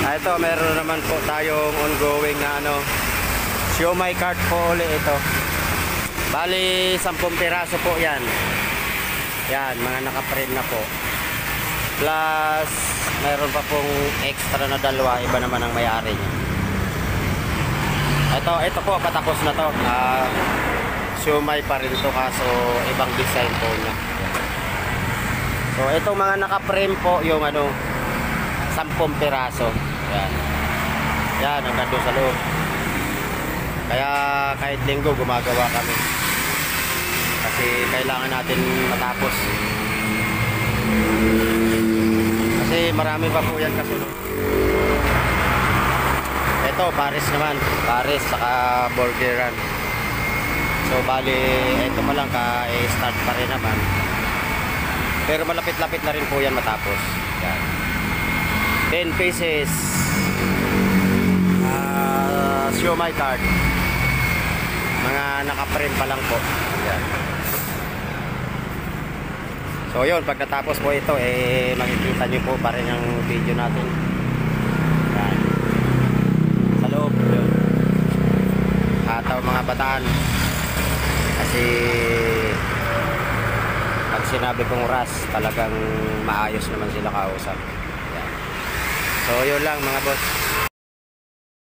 Ito, meron naman po tayong ongoing na siomai cart po ulit ito. Bali 10 piraso po yan. Yan, mga naka-frame na po. Plus meron pa pong extra na dalawa, iba naman ang may-ari niya. Ito po patapos na to. Siomai pa rin to, kaso ibang design po niya. So itong mga naka-frame po yung 10 piraso. Yan. Yan, hanggang doon sa loob. Kaya kahit linggo gumagawa kami. Kasi kailangan natin matapos. Kasi marami pa po yan kasunod. Ito, Paris naman. Paris, saka burgeran. So bali, ito pa lang ka-start pa rin naman. Pero malapit-lapit na rin po yan matapos. Yan. 10 pieces siomai cart, mga naka-frame pa lang po. Yan. So yun, pag natapos po ito makikita nyo po pa rin ang video natin. Yan. Sa loob yun. Ataw mga bataan, kasi pag sinabi kong ras, talagang maayos naman sila kausap. So yun lang mga boss.